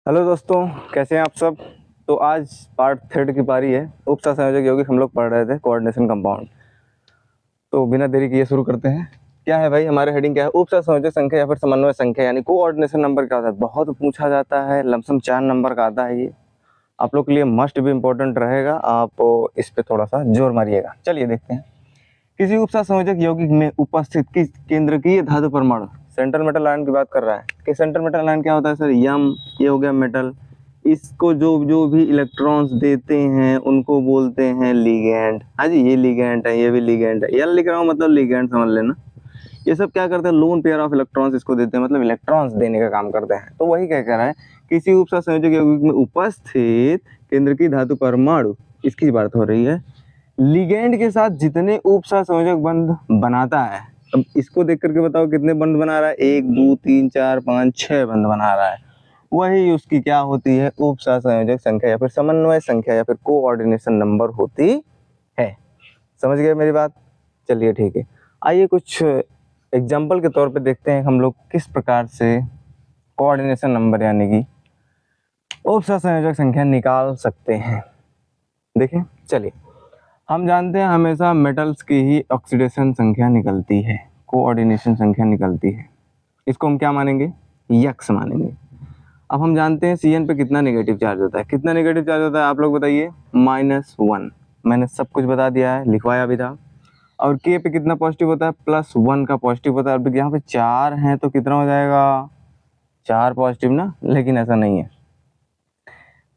Hello दोस्तों, कैसे हैं आप सब। तो आज पार्ट थर्ड की पारी है। उपसंयोजक यौगिक हम लोग पढ़ रहे थे, कोऑर्डिनेशन कंपाउंड। तो बिना देरी किए शुरू करते हैं। क्या है भाई, हमारे हेडिंग क्या है? उपसंयोजक संख्या या फिर समन्वय संख्या यानी कोऑर्डिनेशन नंबर क्या होता है। बहुत पूछा जाता है, लमसम 4 नंबर का आता है। ये आप लोग के लिए मस्ट भी इम्पोर्टेंट रहेगा। आप इस पे थोड़ा सा जोर मारिएगा। चलिए देखते हैं। किसी उपसंयोजक यौगिक में उपस्थित किस केंद्रकीय धातु परमाणु, सेंट्रल मेटल आयन की बात कर रहा है कि सेंट्रल मेटल आयन क्या होता है सर? यम, ये हो गया मेटल। इसको जो जो भी इलेक्ट्रॉन्स देते हैं उनको बोलते हैं लिगेंड। हाँ जी, ये लिगेंड है, ये भी लिगेंड है। एल लिख रहा हूँ मतलब लिगेंड समझ लेना। ये सब क्या करते हैं? लोन पेयर ऑफ इलेक्ट्रॉन्स इसको देते हैं, मतलब इलेक्ट्रॉन्स देने का काम करते हैं। तो वही क्या कह रहा है, किसी उपसंयोजक यौगिक में उपस्थित केंद्र की धातु परमाणु, इसकी बात हो रही है, लिगेंड के साथ जितने उपसंयोजक बंध बनाता है। अब इसको देख करके बताओ कितने बंध बना रहा है? 1 2 3 4 5 6 बंध बना रहा है। वही उसकी क्या होती है? उपसंयोजक संख्या या फिर समन्वय संख्या या फिर कोऑर्डिनेशन नंबर होती है। समझ गए मेरी बात? चलिए ठीक है। आइए कुछ एग्जाम्पल के तौर पे देखते हैं हम लोग किस प्रकार से कोऑर्डिनेशन नंबर यानी कि उपसंयोजक संख्या निकाल सकते हैं। देखिए चलिए, हम जानते हैं हमेशा मेटल्स की ही ऑक्सीडेशन संख्या निकलती है, कोऑर्डिनेशन संख्या निकलती है। इसको हम क्या मानेंगे? यक्स मानेंगे। अब हम जानते हैं Cn पे कितना नेगेटिव चार्ज होता है। कितना नेगेटिव चार्ज होता है आप लोग बताइए? -1। मैंने सब कुछ बता दिया है, लिखवाया भी था। और K पे कितना पॉजिटिव होता है? +1 का पॉजिटिव होता है। अब यहाँ पे 4 हैं तो कितना हो जाएगा? 4 पॉजिटिव ना, लेकिन ऐसा नहीं है।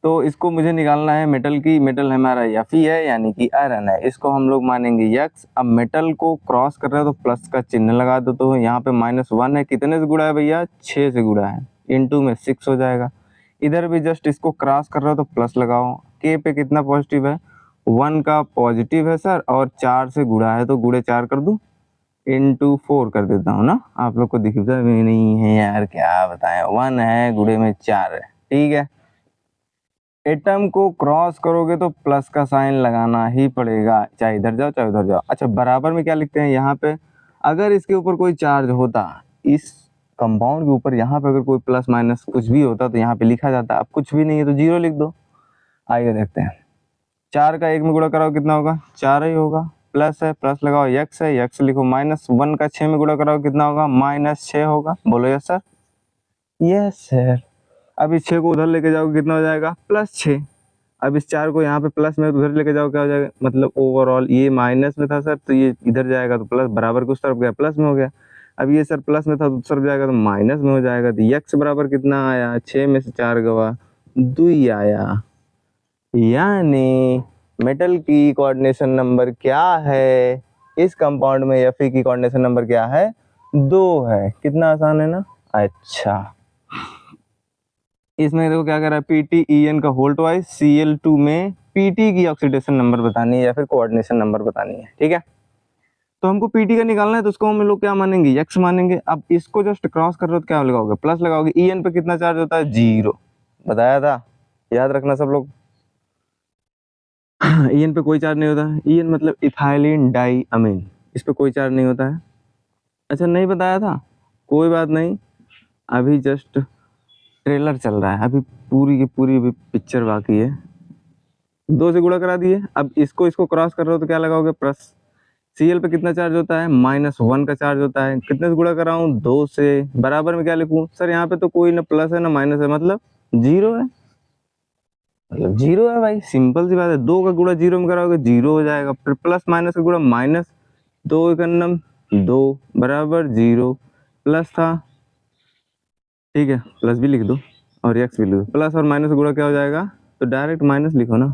तो इसको मुझे निकालना है मेटल की। मेटल हमारा Fe है यानी कि आयरन है। इसको हम लोग मानेंगे यक्स। अब मेटल को क्रॉस कर रहे हो तो प्लस का चिन्ह लगा दो। तो यहाँ पे -1 है, कितने से गुणा है भैया? 6 से गुणा है। इनटू में 6 हो जाएगा। इधर भी जस्ट इसको क्रॉस कर रहे हो तो प्लस लगाओ। के पे कितना पॉजिटिव है? 1 का पॉजिटिव है सर, और 4 से गुणा है तो गुणे 4 कर दूं, इनटू 4 कर देता हूँ ना। आप लोग को दिखता भी नहीं है यार, क्या बताएं। 1 है, गुणे में 4 है, ठीक है। एटम को क्रॉस करोगे तो प्लस का साइन लगाना ही पड़ेगा, चाहे इधर जाओ चाहे उधर जाओ। अच्छा, बराबर में क्या लिखते हैं यहाँ पे? अगर इसके ऊपर कोई चार्ज होता, इस कंपाउंड के ऊपर, यहाँ पे अगर कोई प्लस माइनस कुछ भी होता तो यहाँ पे लिखा जाता। अब कुछ भी नहीं है तो 0 लिख दो। आइए देखते हैं। 4 का 1 में गुणा कराओ कितना होगा? 4 ही होगा। प्लस है, प्लस लगाओ। यक्स है, यक्स लिखो। -1 का 6 में गुणा कराओ कितना होगा? -6 होगा। बोलो यस सर। Yes sir. अब इस 6 को उधर लेके जाओ कितना हो जाएगा? +6। अब इस 4 को यहाँ पे प्लस में उधर लेके जाओ, क्या हो जाएगा? मतलब ओवरऑल ये माइनस में था सर, तो ये इधर जाएगा तो प्लस, बराबर के उस तरफ गया प्लस में हो गया। अब ये सर प्लस में था तो उस तरफ जाएगा तो माइनस में हो जाएगा। तो यक्स बराबर कितना आया? 6 में से 4 गवा 2 आया। यानी मेटल की कोऑर्डिनेशन नंबर क्या है? इस कंपाउंड में Fe की कोऑर्डिनेशन नंबर क्या है? 2 है। कितना आसान है ना। अच्छा, इसमें देखो क्या कर रहा है, PTEN का होल ट्वाइस Cl2 में Pt की ऑक्सीडेशन नंबर बतानी है या फिर कोऑर्डिनेशन नंबर बतानी है, ठीक है। तो हमको Pt का निकालना है तो उसको हम लोग क्या मानेंगे? यक्स मानेंगे। अब इसको जस्ट क्रॉस कर रहे हो तो क्या लगाओगे? प्लस लगाओगे। En पे कितना चार्ज होता है? 0। बताया था, याद रखना सब लोग। En पे कोई चार्ज नहीं होता है। En मतलब इथाइलिन डाई अमीन, इस पे कोई चार्ज नहीं होता है। अच्छा, नहीं बताया था, कोई बात नहीं। अभी जस्ट ट्रेलर चल रहा है, अभी पूरी की पूरी भी पिक्चर बाकी है। 2 से गुणा करा दिए। अब इसको इसको क्रॉस कर रहे हो तो क्या लगाओगे? प्लस। Cl पे कितना चार्ज होता है? -1 का चार्ज होता है। कितने से गुणा कर रहा हूँ? 2 से। बराबर में क्या लिखूं सर? यहाँ पे तो कोई ना प्लस है ना माइनस है, मतलब 0 है। मतलब 0 है भाई, सिंपल सी बात है। 2 का गुणा 0 में कराओगे 0 हो जाएगा। फिर प्लस माइनस का गुणा माइनस, 2 एकन्नम 2 बराबर 0। प्लस था, ठीक है, प्लस भी लिख दो और यक्स भी लिख दो। प्लस और माइनस का गुणा क्या हो जाएगा? तो डायरेक्ट माइनस लिखो ना।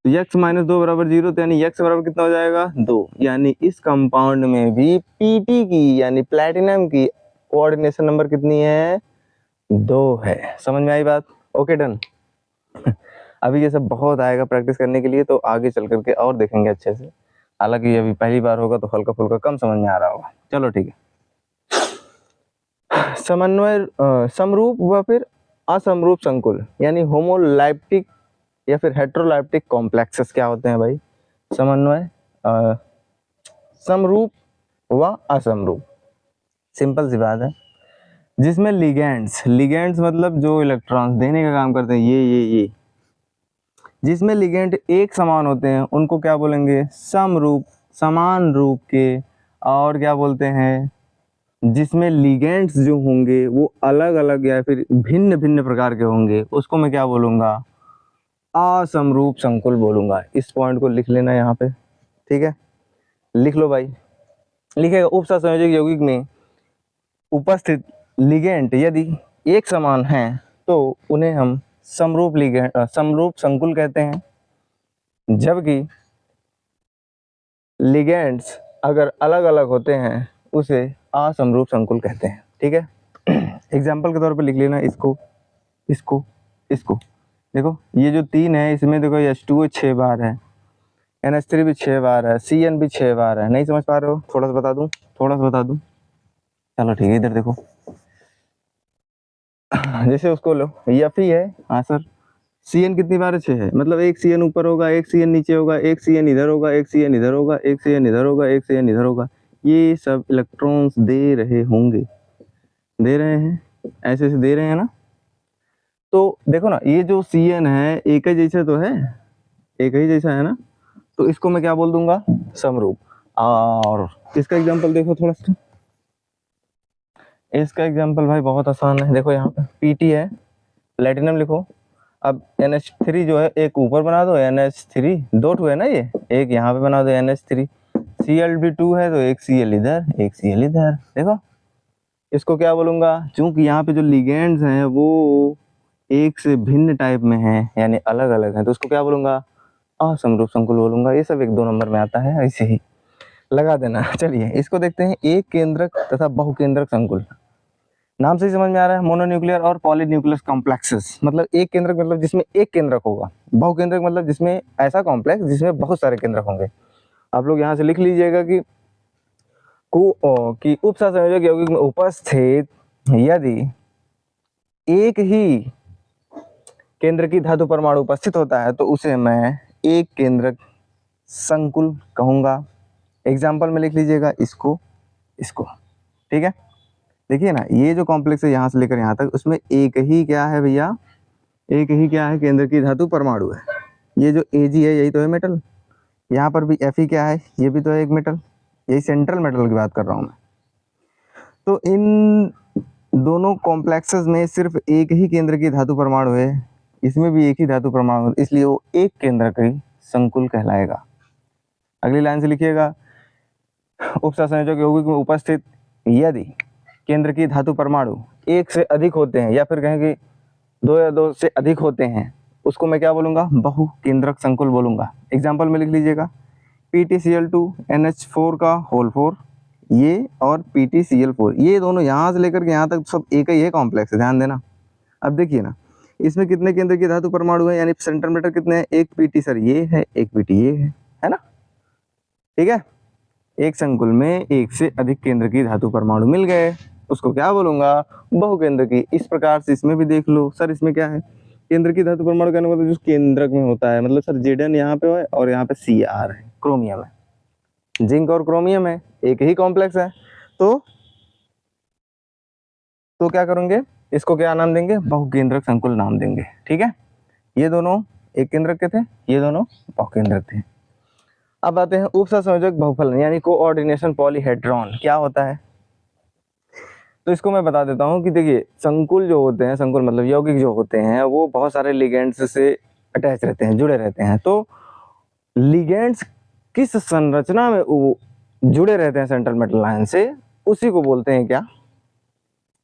तो यक्स -2 बराबर 0, तो यानी यक्स बराबर कितना हो जाएगा? 2। यानी इस कंपाउंड में भी Pt की यानी प्लैटिनम की कोऑर्डिनेशन नंबर कितनी है? 2 है। समझ में आई बात? Okay done. अभी ये सब बहुत आएगा प्रैक्टिस करने के लिए, तो आगे चल करके और देखेंगे अच्छे से। हालांकि अभी पहली बार होगा तो हल्का फुल्का कम समझ में आ रहा होगा। चलो ठीक है। समन्वय समरूप व फिर असमरूप संकुल यानी होमोलाइप्टिक या फिर हेट्रोलाइप्टिक कॉम्प्लेक्सेस क्या होते हैं भाई? समन्वय समरूप व असमरूप। सिंपल सी बात है। जिसमें लिगेंड्स मतलब जो इलेक्ट्रॉन्स देने का काम करते हैं, ये जिसमें लिगेंड एक समान होते हैं उनको क्या बोलेंगे? समरूप, समान रूप के। और क्या बोलते हैं? जिसमें लिगेंड्स जो होंगे वो अलग अलग या फिर भिन्न भिन्न प्रकार के होंगे, उसको मैं क्या बोलूँगा? असमरूप संकुल बोलूँगा। इस पॉइंट को लिख लेना यहाँ पे, ठीक है? लिख लो भाई। लिखेगा उपसंयोजक यौगिक में उपस्थित लिगेंड यदि एक समान हैं तो उन्हें हम समरूप संकुल कहते हैं, जबकि लिगेंड्स अगर अलग अलग होते हैं उसे असमरूप संकुल कहते हैं, ठीक है? एग्जाम्पल के तौर पे लिख लेना इसको, इसको, इसको। देखो ये जो 3 है इसमें देखो H2O 6 बार है, NH3 भी 6 बार है, CN भी 6 बार है। नहीं समझ पा रहे हो? थोड़ा सा बता दूं? चलो ठीक है, इधर देखो। जैसे उसको लो, Fe है, हाँ सर। CN कितनी बार है? 6 है, मतलब एक CN ऊपर होगा, एक CN नीचे होगा, एक CN इधर होगा, एक CN इधर होगा, एक CN इधर होगा, एक CN इधर होगा। ये सब इलेक्ट्रॉन्स दे रहे होंगे, दे रहे हैं, ऐसे दे रहे हैं ना। तो देखो ना, ये जो CN है एक ही जैसा तो है, एक ही जैसा है ना, तो इसको मैं क्या बोल दूंगा? समरूप। और इसका एग्जांपल देखो थोड़ा सा। इसका एग्जांपल भाई बहुत आसान है। देखो यहाँ पे Pt है, प्लेटिनम लिखो। अब NH3 जो है एक ऊपर बना दो, NH3 दो ठो है ना, ये एक यहाँ पे बना दो NH3, Cl2 है तो एक Cl इधर, एक Cl इधर। देखो इसको क्या बोलूंगा? चूंकि यहाँ पे जो लिगेंड्स हैं वो एक से भिन्न टाइप में हैं, यानी अलग अलग हैं, तो उसको क्या बोलूंगा? असमरूप संकुल बोलूंगा। ये सब 1-2 नंबर में आता है, ऐसे ही लगा देना। चलिए इसको देखते हैं, एक केंद्रक तथा बहुकेंद्रक संकुल। नाम से ही समझ में आ रहा है, मोनोन्यूक्लियर और पॉलीन्यूक्लियर कॉम्प्लेक्सेस। मतलब एक केंद्रक मतलब जिसमें एक केंद्रक होगा, बहुकेंद्रक मतलब जिसमें ऐसा कॉम्प्लेक्स जिसमें बहुत सारे केंद्रक होंगे। आप लोग यहाँ से लिख लीजिएगा कि उपसंयोजक यौगिक में उपस्थित यदि एक ही केंद्र की धातु परमाणु उपस्थित होता है तो उसे मैं एक केंद्रक संकुल कहूंगा। एग्जाम्पल में लिख लीजिएगा इसको, इसको, ठीक है? देखिए ना, ये जो कॉम्प्लेक्स है यहाँ से लेकर यहाँ तक, उसमें एक ही क्या है भैया? एक ही क्या है? केंद्र की धातु परमाणु है। ये जो Ag है यही तो है मेटल। यहाँ पर भी Fe क्या है? ये भी तो है एक मेटल। यही सेंट्रल मेटल की बात कर रहा हूँ मैं। तो इन दोनों कॉम्प्लेक्सेस में सिर्फ एक ही केंद्र की धातु परमाणु है, इसमें भी एक ही धातु परमाणु, इसलिए वो एक केंद्र की संकुल कहलाएगा। अगली लाइन से लिखिएगा, उपसंयोजक यौगिक में उपस्थित यदि केंद्र की धातु परमाणु एक से अधिक होते हैं, या फिर कहें कि 2 या 2 से अधिक होते हैं, उसको मैं क्या बोलूँगा? बहुकेंद्रक संकुल बोलूँगा। एग्जाम्पल में लिख लीजिएगा, PtCl2 NH4 का होल 4, ये और PtCl4, ये दोनों यहाँ से लेकर के यहाँ तक सब एक ही है कॉम्प्लेक्स है, ध्यान देना। अब देखिए ना, इसमें कितने केंद्र की धातु परमाणु है, यानी सेंटर मेटल कितने हैं? एक Pt सर ये है, एक Pt ये है ना, ठीक है? एक संकुल में एक से अधिक केंद्र की धातु परमाणु मिल गए, उसको क्या बोलूंगा? बहुकेंद्र की। इस प्रकार से इसमें भी देख लो, सर इसमें क्या है? केंद्र की धातु परमाणु कहने का मतलब जो केंद्रक में होता है, मतलब सर Zn यहाँ पे है और यहाँ पे Cr है, क्रोमियम है। जिंक और क्रोमियम है, एक ही कॉम्प्लेक्स है, तो क्या करेंगे? इसको क्या नाम देंगे? बहुकेंद्रक संकुल नाम देंगे, ठीक है? ये दोनों एक केंद्रक के थे, ये दोनों बहुकेंद्रक थे। अब आते हैं उपसंयोजक बहुफलन यानी कोऑर्डिनेशन पॉलीहेड्रॉन क्या होता है। तो इसको मैं बता देता हूँ कि देखिए, संकुल जो होते हैं, संकुल मतलब यौगिक जो होते हैं, वो बहुत सारे लिगेंड्स से अटैच रहते हैं, जुड़े रहते हैं। तो लिगेंड्स किस संरचना में वो जुड़े रहते हैं सेंट्रल मेटल लाइन से, उसी को बोलते हैं क्या?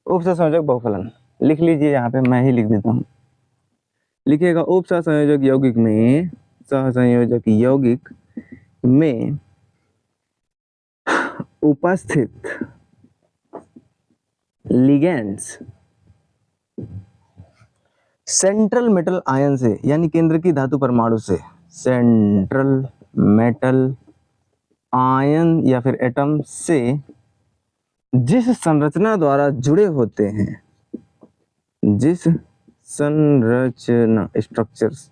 उपसंयोजक बहुफलन। लिख लीजिए, यहाँ पे मैं ही लिख देता हूँ। लिखिएगा, उपसंयोजक यौगिक में, सहसंयोजक यौगिक में उपस्थित लिगेंड्स सेंट्रल मेटल आयन से, यानी केंद्र की धातु परमाणु से, सेंट्रल मेटल आयन या फिर एटम से जिस संरचना द्वारा जुड़े होते हैं, जिस संरचना स्ट्रक्चर्स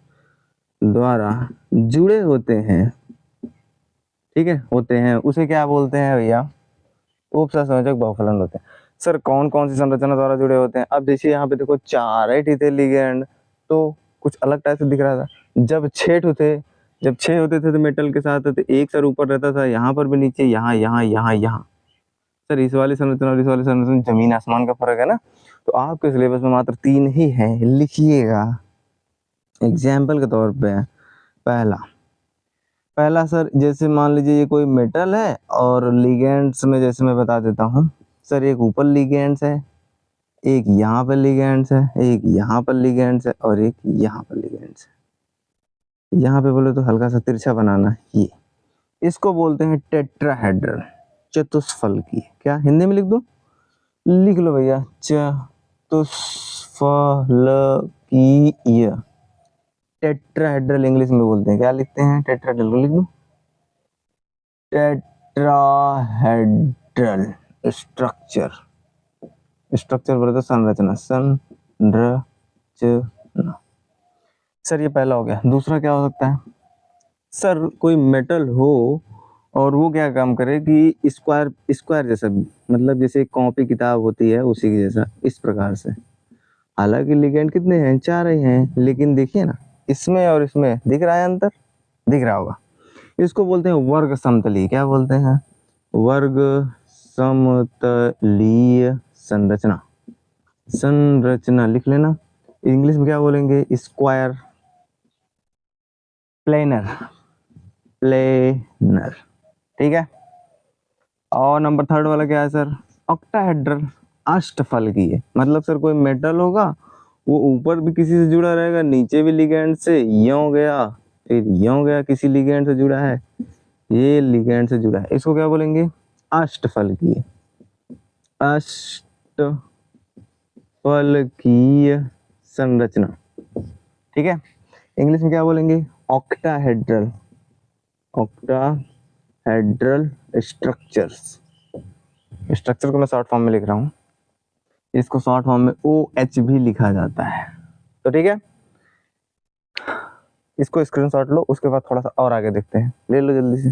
द्वारा जुड़े होते हैं, ठीक है, होते हैं, उसे क्या बोलते हैं भैया? उपसंयोजक बहुफलन होते हैं। सर कौन कौन सी संरचना द्वारा जुड़े होते हैं? अब देखिए यहाँ पे देखो 4 ही थे लिगेंड, तो कुछ अलग टाइप से दिख रहा था। जब 6 होते थे तो मेटल के साथ तो एक सर ऊपर रहता था, यहाँ पर भी नीचे, यहाँ यहाँ यहाँ यहाँ। सर इस वाली संरचना और इस वाली संरचना जमीन आसमान का फर्क है ना। तो आपके सिलेबस में मात्र 3 ही है, लिखिएगा एग्जाम्पल के तौर पे। पहला सर, जैसे मान लीजिए ये कोई मेटल है और लिगेंड्स में जैसे मैं बता देता हूँ सर, एक ऊपर लिगेंड्स है, एक यहाँ पर लिगेंड्स है, एक यहाँ पर लिगेंड्स है और एक यहाँ पर लिगेंड्स है। यहाँ पे बोले तो हल्का सा तिरछा बनाना, ये इसको बोलते हैं टेट्राहेड्रल, चतुष्फलकीय। क्या हिंदी में लिख दो? लिख लो भैया, चतुष्फलकीय। टेट्राहेड्रल इंग्लिश में बोलते हैं, क्या लिखते हैं? टेट्राहेड्रल को लिख दो, टेट्राहेड्रल स्ट्रक्चर। स्ट्रक्चर बोले तो संरचना, संरचना। सर ये पहला हो गया। दूसरा क्या हो सकता है? सर कोई मेटल हो और वो क्या काम करे कि स्क्वायर जैसा, मतलब जैसे कॉपी किताब होती है उसी के जैसा, इस प्रकार से। हालांकि लिगेंड कितने हैं? 4 ही हैं, लेकिन देखिए ना, इसमें और इसमें दिख रहा है अंतर, दिख रहा होगा। इसको बोलते हैं वर्ग समतलीय। क्या बोलते हैं? वर्ग समतलीय संरचना। संरचना लिख लेना। इंग्लिश में क्या बोलेंगे? Square, planar, planar. ठीक है। और नंबर 3 वाला क्या है सर? ऑक्टाहेड्रल, अष्टफलकीय। मतलब सर कोई मेटल होगा, वो ऊपर भी किसी से जुड़ा रहेगा, नीचे भी लिगेंड से, यों गया फिर यों गया, किसी लिगेंड से जुड़ा है, ये लिगेंड से जुड़ा है। इसको क्या बोलेंगे? अष्टफलकीय, अष्टफलकीय संरचना। ठीक है। इंग्लिश में क्या बोलेंगे? Octahedral, octahedral structures. स्ट्रक्चर को मैं शॉर्ट फॉर्म में लिख रहा हूँ, इसको शॉर्ट फॉर्म में OH भी लिखा जाता है। तो ठीक है, इसको स्क्रीनशॉट लो, उसके बाद थोड़ा सा और आगे देखते हैं, ले लो जल्दी से।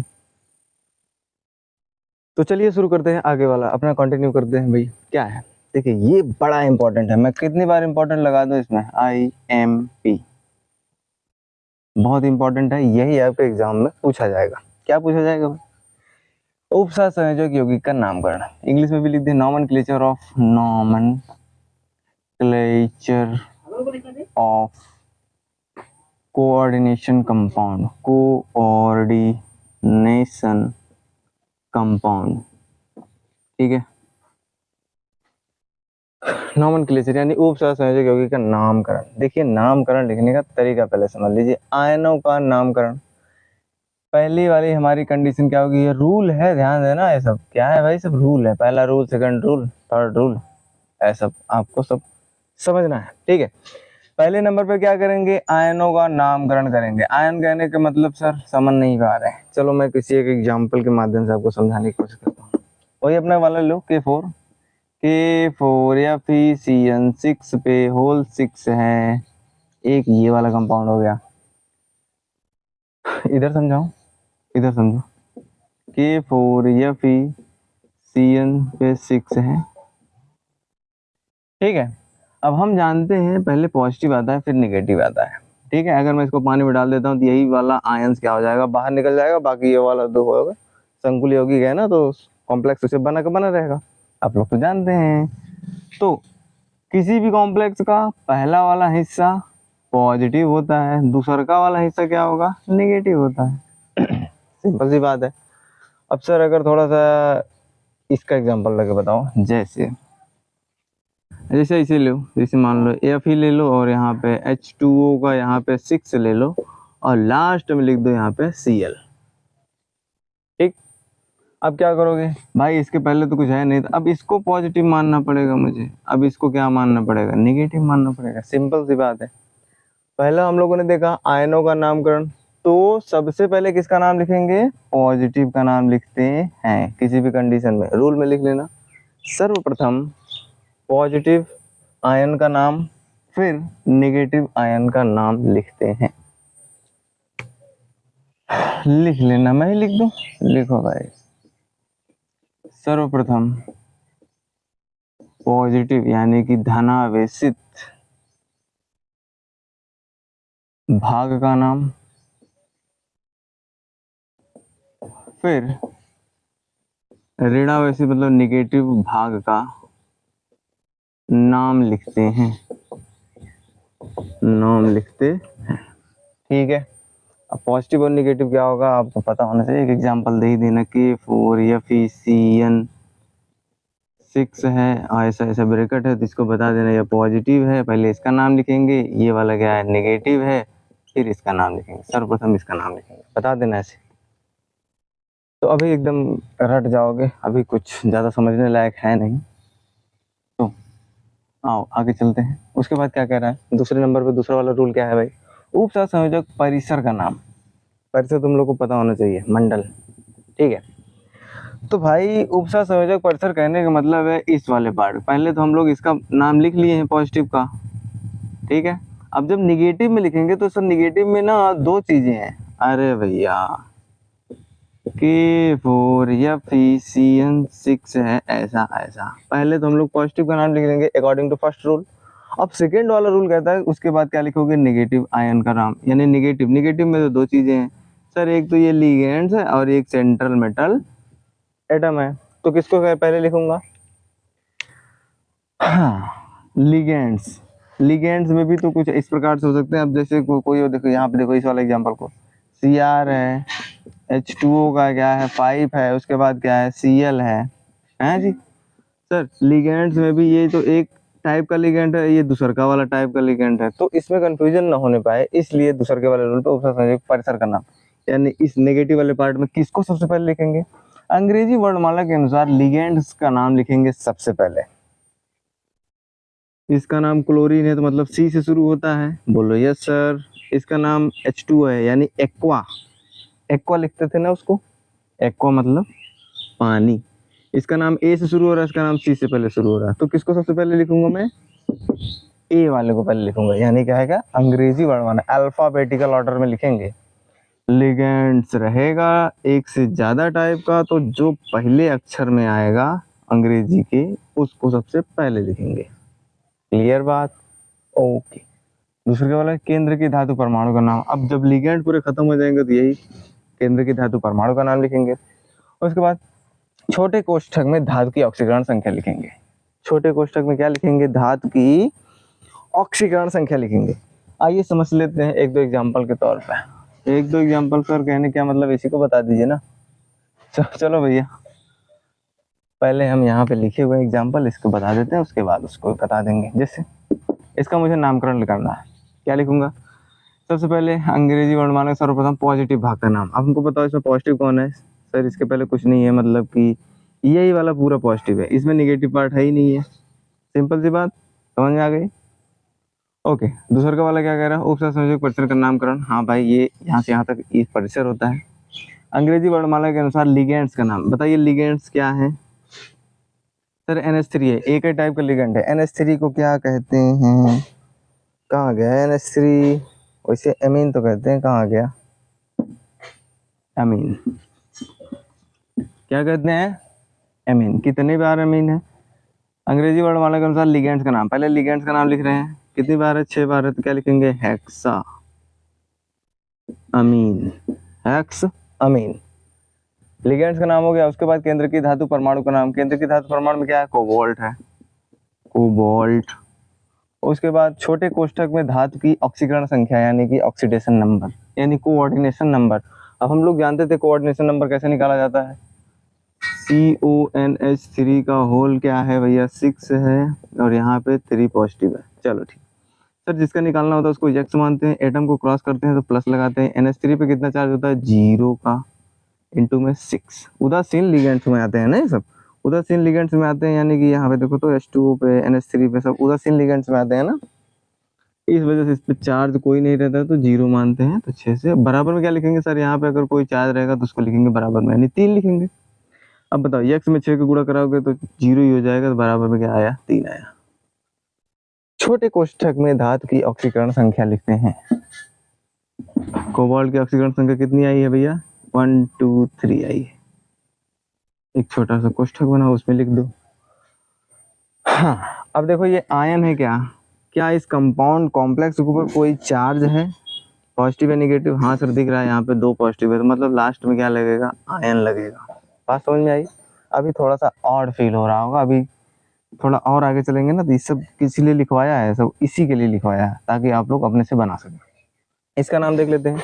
तो चलिए शुरू करते हैं, आगे वाला अपना कंटिन्यू करते हैं। भाई क्या है? देखिए ये बड़ा इंपॉर्टेंट है, मैं कितनी बार इंपॉर्टेंट लगा दूं इसमें, IMP बहुत इंपॉर्टेंट है, यही आपके एग्जाम में पूछा जाएगा। क्या पूछा जाएगा? उपसंयोजक यौगिक का नामकरण। इंग्लिश में भी लिख दे, nomenclature of, nomenclature of coordination compound, coordination compound. ठीक है। नॉमेनक्लेचर यानी उपसंयोजक यौगिक का नामकरण। देखिए नामकरण लिखने का तरीका पहले समझ लीजिए। आयनों का नामकरण, पहली वाली हमारी कंडीशन क्या होगी? ये रूल है, ध्यान देना। ये सब क्या है भाई? सब रूल है। पहला rule, second rule, third rule, ऐसा आपको सब समझना है। ठीक है। पहले नंबर पे क्या करेंगे? आयनों का नामकरण करेंगे। आयन कहने का मतलब सर समझ नहीं पा रहे हैं, चलो मैं किसी एक एग्जाम्पल के माध्यम से आपको समझाने की कोशिश करता हूँ। वही अपना वाला लो, K4 या फिर CN6 पे होल 6 है, एक ये वाला कंपाउंड हो गया। इधर समझाऊं, इधर समझो, K4 या फिर CN पे 6 है। ठीक है। अब हम जानते हैं पहले पॉजिटिव आता है फिर निगेटिव आता है। ठीक है। अगर मैं इसको पानी में डाल देता हूँ तो यही वाला आयंस क्या हो जाएगा? बाहर निकल जाएगा, बाकी ये वाला दो होगा। संकुल यौगिक है ना, तो कॉम्प्लेक्स उसे बना का बना रहेगा, आप लोग तो जानते हैं। तो किसी भी कॉम्प्लेक्स का पहला वाला हिस्सा पॉजिटिव होता है, दूसरा का वाला हिस्सा क्या होगा? निगेटिव होता है। सिंपल सी बात है। अब सर अगर थोड़ा सा इसका एग्जांपल लगे बताओ, जैसे इसे लो, जैसे मान लो F ही ले लो और यहाँ पे H2O का यहाँ पे 6 ले लो और लास्ट में लिख दो यहाँ पे Cl। ठीक। अब क्या करोगे भाई? इसके पहले तो कुछ है नहीं, तो अब इसको पॉजिटिव मानना पड़ेगा मुझे, अब इसको क्या मानना पड़ेगा? निगेटिव मानना पड़ेगा। सिंपल सी बात है। पहला हम लोगों ने देखा आयनों का नामकरण, तो सबसे पहले किसका नाम लिखेंगे? पॉजिटिव का नाम लिखते हैं किसी भी कंडीशन में। रूल में लिख लेना, सर्वप्रथम पॉजिटिव आयन का नाम, फिर नेगेटिव आयन का नाम लिखते हैं। लिख लेना, मैं ही लिख दूं? लिखो भाई, सर्वप्रथम पॉजिटिव यानी कि धनावेशित भाग का नाम, फिर ऋणावेशित मतलब निगेटिव भाग का नाम लिखते हैं, ठीक है। अब पॉजिटिव और निगेटिव क्या होगा आपको पता होना चाहिए। एक एग्जांपल दे ही देना कि FeCN6 है, ऐसा ऐसा ब्रैकेट है, तो इसको बता देना ये पॉजिटिव है, पहले इसका नाम लिखेंगे, ये वाला क्या है नेगेटिव है, फिर इसका नाम लिखेंगे, सर्वप्रथम इसका नाम लिखेंगे, बता देना ऐसे। तो अभी एकदम रट जाओगे, अभी कुछ ज़्यादा समझने लायक है नहीं, तो आओ आगे चलते हैं। उसके बाद क्या कह रहा है दूसरे नंबर पे, दूसरा वाला रूल क्या है भाई, उपसर्ग संयोजक परिसर का नाम। परिसर तुम लोग को पता होना चाहिए, मंडल, ठीक है। तो भाई उपसर्ग संयोजक परिसर कहने का मतलब है इस वाले पार्ट, पहले तो हम लोग इसका नाम लिख लिए हैं पॉजिटिव का, ठीक है। अब जब निगेटिव में लिखेंगे तो सर निगेटिव में ना दो चीजें हैं, अरे भैया FeCN6 है ऐसा ऐसा, पहले तो हम लोग पॉजिटिव का नाम लिख लेंगे अकॉर्डिंग टू फर्स्ट रूल। अब सेकेंड वाला रूल कहता है उसके बाद क्या लिखोगे, नेगेटिव आयन का नाम, यानी नेगेटिव में तो दो चीजें हैं सर, एक तो ये लिगेंड्स है और एक सेंट्रल मेटल एटम है, तो किसको पहले लिखूंगा, हाँ लिगेंड्स में भी तो कुछ इस प्रकार से हो सकते हैं। अब जैसे कोई देखो यहाँ पे, देखो इस वाले एग्जांपल को, Cr है, H2O का क्या है 5 है, उसके बाद क्या है Cl है जी। सर लिगेंड्स में भी ये तो एक टाइप का लिगेंड है, ये दूसर का वाला टाइप का लिगेंड है, तो इसमें कंफ्यूजन ना होने पाए इसलिए दूसर के वाले रूल पे उपसर्ग संयोजक परिसर का नाम, यानी इस नेगेटिव वाले पार्ट में किसको सबसे पहले लिखेंगे, अंग्रेजी वर्णमाला के अनुसार लिगेंड्स का नाम लिखेंगे सबसे पहले। इसका नाम क्लोरीन है तो मतलब C से शुरू होता है, बोलो यस सर। इसका नाम H2 है यानी एक्वा लिखते थे ना उसको, एक्वा मतलब पानी। इसका नाम A से शुरू हो रहा है, इसका नाम C से पहले शुरू हो रहा है, तो किसको सबसे पहले लिखूंगा मैं, A वाले को पहले लिखूंगा, यानी क्या है अंग्रेजी वर्णमाला अल्फाबेटिकल ऑर्डर में लिखेंगे। लिगेंड्स रहेगा एक से ज्यादा टाइप का, तो जो पहले अक्षर में आएगा अंग्रेजी के उसको सबसे पहले लिखेंगे, क्लियर बात, ओके। दूसरे वाला केंद्र की धातु परमाणु का नाम, अब जब लिगेंड पूरे खत्म हो जाएंगे तो यही केंद्र की धातु परमाणु का नाम लिखेंगे। उसके बाद छोटे कोष्ठक में धातु की ऑक्सीकरण संख्या लिखेंगे, छोटे कोष्ठक में क्या लिखेंगे, धातु की ऑक्सीकरण संख्या लिखेंगे। आइए समझ लेते हैं एक दो एग्जाम्पल के तौर पर, एक दो एग्जाम्पल सर कहने क्या मतलब इसी को बता दीजिए ना। चलो भैया पहले हम यहाँ पे लिखे हुए एग्जाम्पल इसको बता देते हैं, उसके बाद उसको बता देंगे। जैसे इसका मुझे नामकरण करना है, क्या लिखूंगा, सबसे पहले अंग्रेजी वर्णमाला सर्वप्रथम पॉजिटिव भाग का नाम। अब हमको बताओ इसमें पॉजिटिव कौन है, सर इसके पहले कुछ नहीं है, मतलब कि यही वाला पूरा पॉजिटिव है, इसमें निगेटिव पार्ट है ही नहीं है, सिंपल सी बात, समझ में आ गई, ओके। दूसरा का वाला क्या कह रहा है, उपसर्ग संयोजक परिसर का नामकरण, हाँ भाई ये यहाँ से यहाँ तक ये परिसर होता है। अंग्रेजी वर्णमाला के अनुसार लिगेंड्स का नाम बताइए, लिगेंड्स क्या है सर, NH3 है, एक ही टाइप का लिगेंड है। NH3 को क्या कहते हैं, कहाँ गया NH3, वैसे एमीन तो कहते हैं, कहाँ गया एमीन, क्या कहते हैं एमीन, कितने बार एमीन है अंग्रेजी वर्णमाला के अनुसार लिगेंड्स का नाम, पहले लिगेंड्स का नाम लिख रहे हैं, कितनी बार है 6 बार है, तो क्या लिखेंगे हेक्सा अमीन, हेक्स अमीन, लिगेंड्स का नाम हो गया। उसके बाद केंद्र की धातु परमाणु का नाम, केंद्र की धातु परमाणु में क्या है, कोबाल्ट है, कोबाल्ट। उसके बाद छोटे कोष्ठक में धातु की ऑक्सीकरण संख्या यानी कि ऑक्सीडेशन नंबर यानी कोऑर्डिनेशन नंबर। अब हम लोग जानते थे कोऑर्डिनेशन नंबर कैसे निकाला जाता है, CONH3 का होल क्या है भैया 6 है और यहाँ पे 3 पॉजिटिव है, चलो ठीक सर। जिसका निकालना होता है उसको एक्स मानते हैं, एटम को क्रॉस करते हैं तो प्लस लगाते हैं। NH3 पे कितना चार्ज होता है, 0 का, इंटू में 6। उदासीन लिगेंड्स में आते हैं ना ये सब, उदासीन लिगेंड्स में आते हैं, यानी कि यहाँ पे देखो तो H2O पे NH3 पे सब उदासीन लिगेंड्स में आते हैं ना, इस वजह से इस पे चार्ज कोई नहीं रहता है तो 0 मानते हैं। तो 6 से बराबर में क्या लिखेंगे सर, यहाँ पे अगर कोई चार्ज रहेगा तो उसको लिखेंगे बराबर में, यानी 3 लिखेंगे। अब बताओ x में 6 को गुणा कराओगे तो 0 ही हो जाएगा, तो बराबर में क्या आया 3 आया। छोटे कोष्ठक में धातु की ऑक्सीकरण संख्या लिखते हैं, कोबाल्ट की ऑक्सीकरण संख्या कितनी आई है भैया 1 2 3 आई है, एक छोटा सा कोष्ठक बना उसमें लिख दो। अब देखो ये आयन है क्या, क्या इस कंपाउंड कॉम्प्लेक्स के ऊपर कोई चार्ज है, पॉजिटिव या नेगेटिव? हाँ सर दिख रहा है यहाँ पे 2 पॉजिटिव है, तो मतलब लास्ट में क्या लगेगा, आयन लगेगा। बात समझ में आई? अभी थोड़ा सा ऑड फील हो रहा होगा, अभी थोड़ा और आगे चलेंगे ना तो ये सब किस लिए लिखवाया है, सब इसी के लिए लिखवाया है ताकि आप लोग अपने से बना सकें। इसका नाम देख लेते हैं।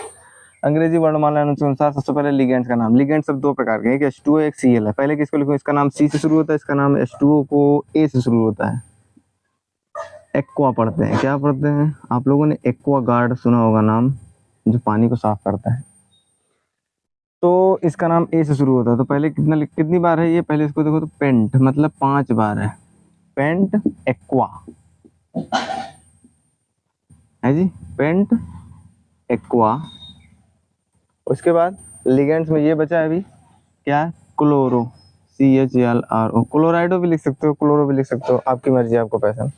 अंग्रेजी वर्णमाला अनुसार सबसे पहले लिगेंड्स का नाम। लिगेंड सब 2 प्रकार के हैं, एक H2O एक Cl है। पहले किसको लिखूं, इसका नाम C से शुरू होता है, इसका नाम H2O को A से शुरू होता है। एक्वा पढ़ते हैं, क्या पढ़ते हैं आप लोगों ने, एक्वा गार्ड सुना होगा नाम, जो पानी को साफ करता है। तो इसका नाम A से शुरू होता है। तो पहले कितनी बार है ये, पहले इसको देखो तो पेंट मतलब 5 बार है, पेंट एक्वा है जी, पेंट एक्वा। उसके बाद लिगेंड्स में ये बचा है अभी क्या, क्लोरो, CHALRO, क्लोराइडो भी लिख सकते हो, क्लोरो भी लिख सकते हो, आपकी मर्जी, आपको पसंद।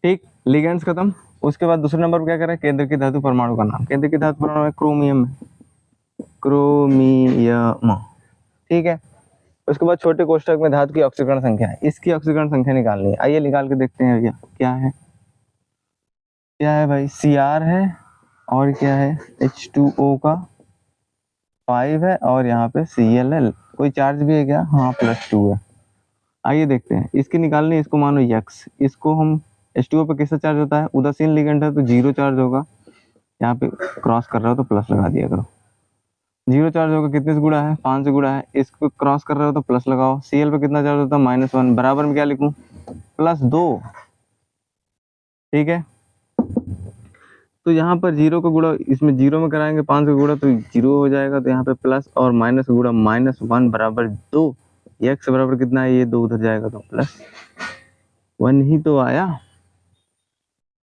ठीक, लिगेंड्स खत्म। उसके बाद दूसरे नंबर पर क्या करें, केंद्र की धातु परमाणु का नाम। केंद्र की धातु परमाणु है क्रोमियम, क्रोमियम, ठीक है। उसके बाद छोटे कोष्ठक में धातु की ऑक्सीकरण संख्या है, इसकी ऑक्सीकरण संख्या निकालनी है। आइए निकाल के देखते हैं भैया, क्या है, क्या है भाई, Cr है और क्या है H2O का 5 है और यहाँ पे Cl है। कोई चार्ज भी है क्या, हाँ +2 है। आइए देखते हैं, इसकी निकालनी है, इसको मानो x, इसको हम H2O पे किससे चार्ज होता है, उदासीन लिगेंड है तो 0 चार्ज होगा, यहाँ पे क्रॉस कर रहा हो तो प्लस लगा दिया करो। 0 चार्ज होगा, कितने से गुणा है, 5 से गुणा है, इसको क्रॉस कर रहे हो तो प्लस लगाओ। Cl पे कितना चार्ज होता है, -1, बराबर में क्या लिखूं, +2, ठीक है। तो यहाँ पर 0 का गुणा इसमें 0 में कराएंगे, 5 का गुणा तो 0 हो जाएगा, तो यहाँ पे प्लस और माइनस का गुणा -1 बराबर 2, x बराबर कितना है, ये 2 उधर जाएगा तो +1 ही तो आया।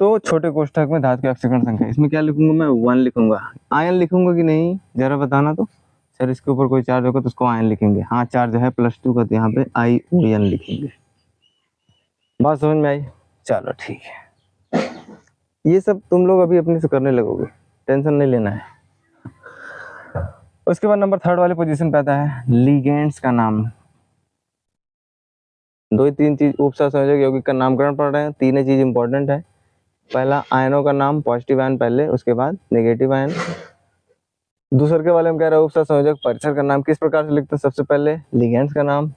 तो छोटे कोष्ठक में धातु की ऑक्सीकरण संख्या, इसमें क्या लिखूंगा मैं, 1 लिखूंगा। आयन लिखूंगा कि नहीं जरा बताना तो, सर इसके ऊपर कोई चार्ज होगा तो उसको आयन लिखेंगे, हाँ चार्ज है +2 का तो यहाँ पे ION लिखेंगे। बात समझ में आई, चलो ठीक है। ये सब तुम लोग अभी अपने से करने लगोगे, टेंशन नहीं लेना है। उसके बाद नंबर 3 वाले पोजीशन पे आता है लिगेंड्स का नाम। 2-3 चीज उपसंयोजक यौगिक का नामकरण पढ़ रहे हैं, 3 चीज इंपॉर्टेंट है। पहला आयनों का नाम, पॉजिटिव आयन पहले, उसके बाद नेगेटिव आयन। दूसरे के वाले में कह रहा है उपसंयोजक परिसर का नाम किस प्रकार से लिखते हैं, सबसे पहले लिगेंड्स का नाम,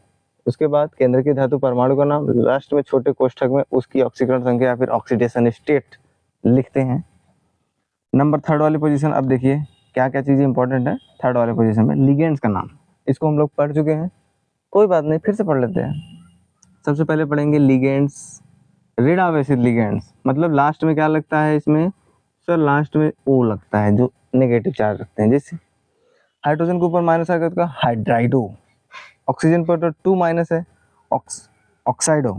उसके बाद केंद्र की धातु परमाणु का नाम, लास्ट में छोटे कोष्ठक में उसकी ऑक्सीकरण संख्या या फिर ऑक्सीडेशन स्टेट लिखते हैं। नंबर 3 वाली पोजीशन, अब देखिए क्या क्या चीजें इंपॉर्टेंट है 3 वाले पोजीशन में। लिगेंड्स का नाम, इसको हम लोग पढ़ चुके हैं, कोई बात नहीं फिर से पढ़ लेते हैं। सबसे पहले पढ़ेंगे ligands, rid of acid ligands, मतलब लास्ट में क्या लगता है इसमें, सर लास्ट में O लगता है जो नेगेटिव चार्ज रखते हैं। जैसे हाइड्रोजन के ऊपर माइनस आएगा तो हाइड्राइडो, ऑक्सीजन पर तो 2 माइनस है, ऑक्साइडो,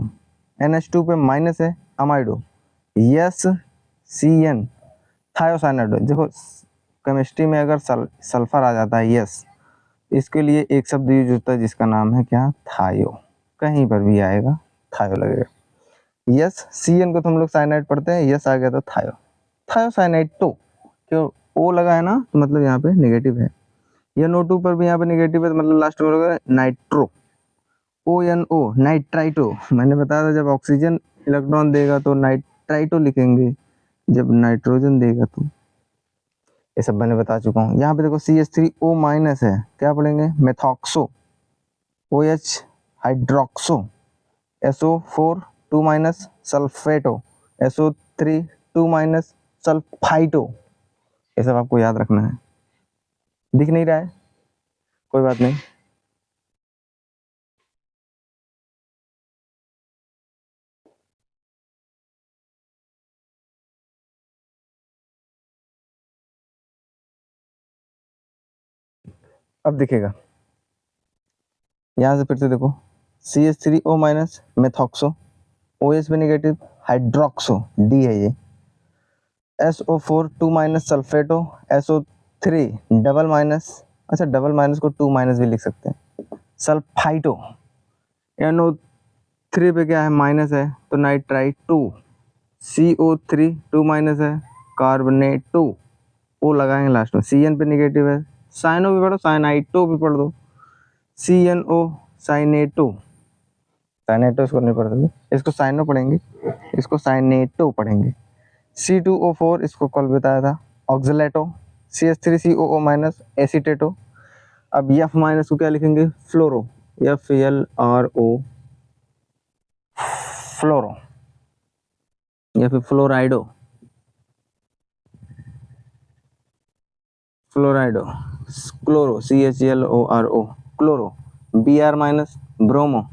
NH2 पे माइनस है, अमाइडो, CN, थायोसाइनाइड। देखो केमिस्ट्री में अगर सल्फर आ जाता है यस, इसके लिए एक शब्द यूज होता है जिसका नाम है क्या, थायो, कहीं पर भी आएगा थायो लगेगा। यस, CN को तो हम लोग साइनाइड पढ़ते हैं, यस आ गया तो थायो, थायोसाइनाइड। तो क्यों O लगा है ना, तो मतलब यहाँ पे नेगेटिव है। NO2 पर भी यहाँ पे नेगेटिव है, तो मतलब लास्ट में होगा नाइट्रो, ONO, नाइट्राइटो। मैंने बताया था जब ऑक्सीजन इलेक्ट्रॉन देगा तो नाइट्राइटो लिखेंगे, जब नाइट्रोजन देगा तो, ये सब मैंने बता चुका हूँ। यहाँ पे देखो CH3O माइनस है, क्या पढ़ेंगे, मेथॉक्सो, OH hydroxo, SO4 2 minus सल्फेटो, SO3 2 minus सल्फाइटो। ये सब आपको याद रखना है। दिख नहीं रहा है, कोई बात नहीं। अब दिखेगा, यहाँ से फिर से देखो, CH3O माइनस मेथॉक्सो, OH पे नेगेटिव, हाइड्रोक्सो D है ये, SO4 2 minus सल्फेटो, SO3 double minus, अच्छा डबल माइनस को 2 माइनस भी लिख सकते हैं, सल्फाइटो। NO3 पे क्या है, माइनस है तो नाइट्राइटो, CO3 2 माइनस है, कार्बोनेटो, O लगाएंगे लास्ट में, CN पे नेगेटिव है, साइनो भी पढ़ो, साइनाइटो भी पढ़ दो, CNO साइनेटो, साइनेटो इसको नहीं पढ़ते थे, इसको साइनो पढ़ेंगे, इसको साइनेटो पढ़ेंगे। C2O4 इसको कल बताया था ऑक्सलेटो, CH3COO माइनस एसीटेटो। अब F माइनस को क्या लिखेंगे, फ्लोरो, FLRO, फ्लोरो, या फिर फ्लोराइडो, फ्लोराइडो, chloro, CHLORO, chloro. Br minus bromo,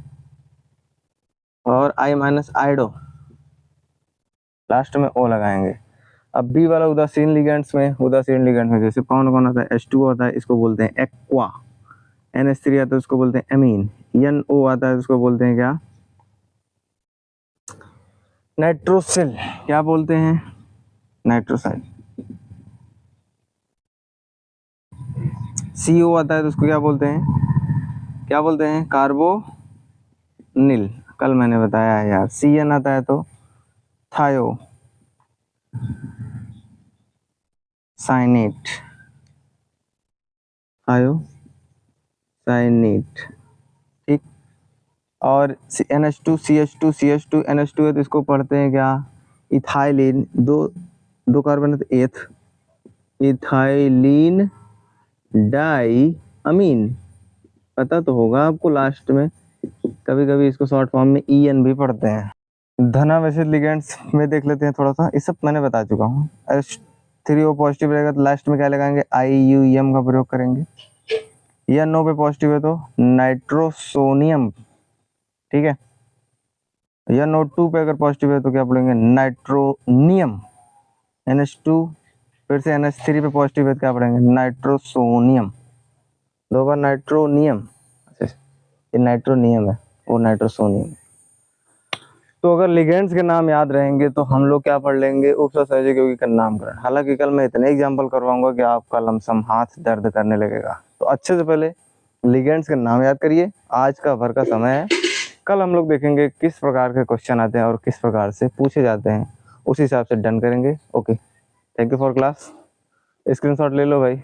और I माइनस आइडो, लास्ट में O लगाएंगे। अब बी वाला उदासीन लिगेंड्स में, उदासीन लिगेंड में जैसे कौन कौन आता है, H2O होता है, इसको बोलते हैं एक्वा। NH3 आता है, उसको बोलते हैं एमीन। NO आता है, उसको बोलते हैं क्या, नाइट्रोसिल। क्या बोलते हैं, नाइट्रोसाइल। CO आता है तो उसको क्या बोलते हैं, क्या बोलते हैं, कार्बोनिल। कल मैंने बताया है यार। CN आता है तो थायो साइनेट, थायो साइनेट, ठीक। और NH2 CH2 CH2 NH2 है तो इसको पढ़ते हैं क्या, इथाइलिन। दो कार्बन है तो एथ, इथाइलिन डाई अमीन। पता तो होगा आपको, लास्ट में कभी कभी इसको शॉर्ट फॉर्म में EN भी पढ़ते हैं। धनावेशित लिगेंड्स में देख लेते हैं थोड़ा सा, इस सब मैंने बता चुका हूँ। H3O पॉजिटिव रहेगा तो लास्ट में क्या लगाएंगे, IUM का प्रयोग करेंगे। या नो पे पॉजिटिव है तो नाइट्रोसोनियम, ठीक है। या नोट 2 पे अगर पॉजिटिव है तो क्या बोलेंगे, नाइट्रोनियम। NH2 फिर से NH3 पे पॉजिटिव है तो क्या पढ़ेंगे, नाइट्रोसोनियम। दो बार नाइट्रोनियम, ये नाइट्रोनियम है, वो नाइट्रोसोनियम। तो अगर लिगेंड्स के नाम याद रहेंगे तो हम लोग क्या पढ़ लेंगे, उपसंयोजक यौगिक का नामकरण। हालांकि कल मैं इतने एग्जाम्पल करवाऊंगा कि आपका लमसम हाथ दर्द करने लगेगा। तो अच्छे से पहले लिगेंड्स के नाम याद करिए। आज का भर का समय है, कल हम लोग देखेंगे किस प्रकार के क्वेश्चन आते हैं और किस प्रकार से पूछे जाते हैं, उस हिसाब से डन करेंगे। Okay, thank you for class. Screenshot ले लो भाई।